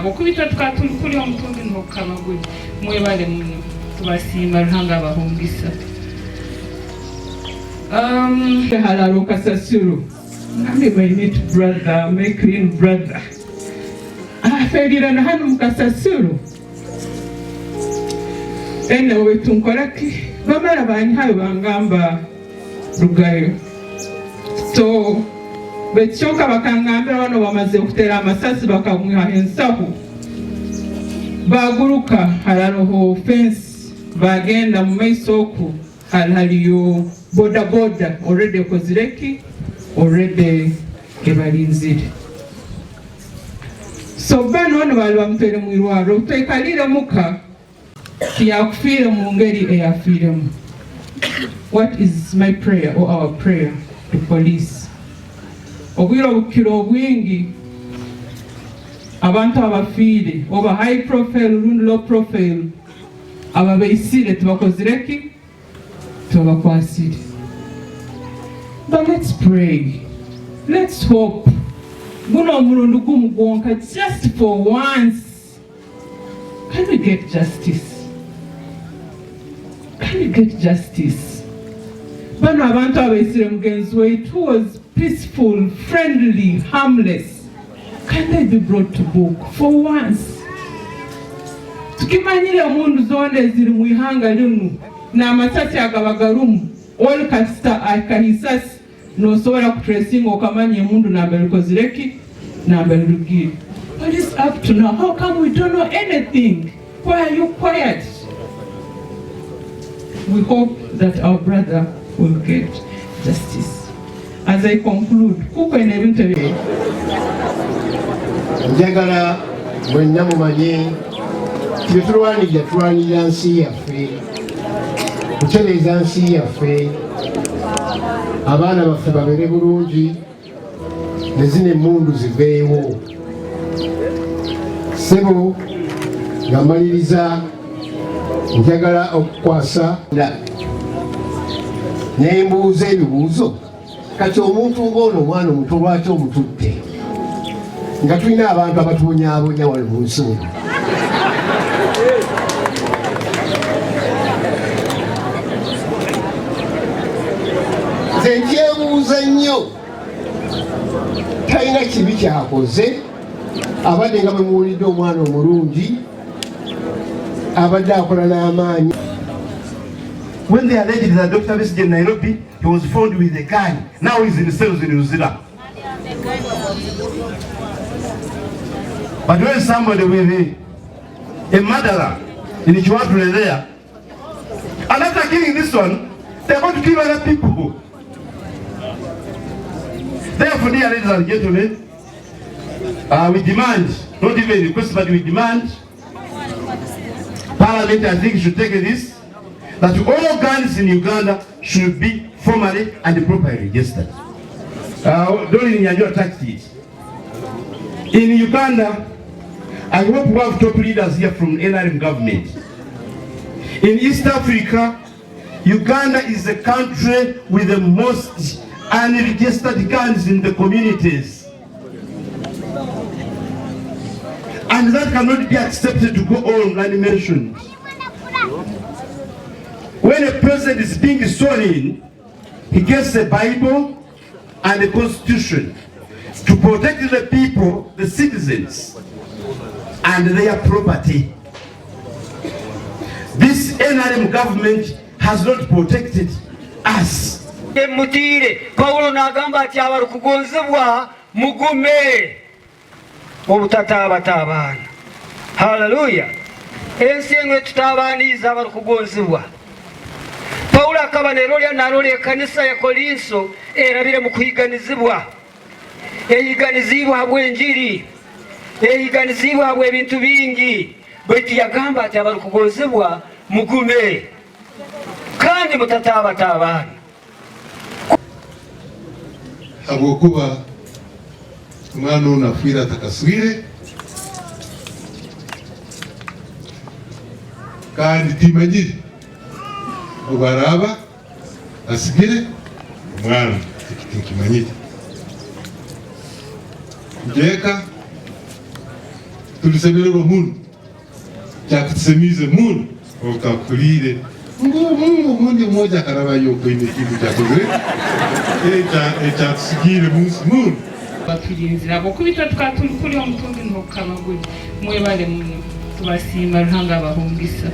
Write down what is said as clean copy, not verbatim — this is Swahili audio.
Okubitwa tukatuli omutumbi n'okukabagwe mwebale muno tubasimba Ruhanga abahungisa. Halalo kasasiro nami my neat brother, my clean brother aferira na hano mukasasiro ene wetunkoraki bamara banyayo bangamba rugayo so bechoka bakangambira bano bamaze kutera amasasi bakamwiha ensahu baguruka hararoho fence bagenda mu maisoku haliyo boda already kozireki already kebalinzire so bano bali bamutere mu irwaro utekalire muka yakufire mu ngeri eyafiremu. What is my prayer or our prayer to police? Obwiro bukiro bwingi abantu abafire oba high profile rundi low profile ababeisire tubakozireki tubakwasire. But let's pray, let's hope guno mulundu gumugonka just for once. Can we get justice? Can we get justice? Bano abantu abaisire mugenzi waitu was peaceful, friendly, harmless. Can they be brought to book for once? Tukimanyire mundu zonde ziri mu ihanga linu na amasasi agabagarumu all kasita akahisasi no sobola kutracinga okamanya mundu nambere kozireki nambere rugiri. What is up to now? How come we don't know anything? Why are you quiet? We hope that our brother will get justice. As I conclude, kuko ene bintu bye njagala mwenna mumanyi tulwanira nsi yaffe kutereeza nsi yaffe abaana baffe babere bulungi ne zino emmundu ziveewo. Ssebo nga mmaliriza njagala okukwasa nembuuza ebibuuzo. Kati omuntu ng'ono omwana omuto lwaki omututte nga tulina abantu abatubonyaabonya wano mu nsi muno? Nze ntyebuuza nnyo, talina kibi kyakoze, abadde nga bwe muwulidde omwana omulungi abadde akola n'amaanyi. When they alleged that Dr. Besigye in Nairobi, he was found with a gun. Now he's in the cells in Uzira. But when somebody with a murderer in Chihuahua there, and after killing this one, they're going to kill other people. Therefore, dear ladies and gentlemen, we demand, not even request, but we demand, Parliament, I think, should take this, that all guns in Uganda should be formally and properly registered. During Nyanjula touched it. In Uganda, I hope we have top leaders here from NRM government. In East Africa, Uganda is the country with the most unregistered guns in the communities. And that cannot be accepted to go on unmentioned. When a president is being sworn in, he gets the Bible and the Constitution to protect the people, the citizens, and their property. This NRM government has not protected us. Paulo nagamba ati abarukugonzebwa mugume obutataabataabana. Hallelujah. Ensi eno tutabaaniza abarukugonzebwa. Paulo akaba nerolya narolya ekanisa ya Kolinso erabire mu kuyiganizibwa. Eyiganizibwa habw'enjiri, eyiganizibwa habw'ebintu bingi, bweti yagamba ati abarukugonzebwa mugume kandi mutataabataabaana. habwokuba omwana ono afiire atakaswire kandi timanyire obu araaba asigire omwana tinkimanyire njeeka tulisemererwa muno kyakutusemiize muno okakulire omundi mmoja akarabayo koine ekintu kyakozire ekyatusigire munsi muno bakirinzira bokubita tukaba tuli kuri omutumbi nokukabaguli mwebale muno tubasiima Ruhanga abahungisa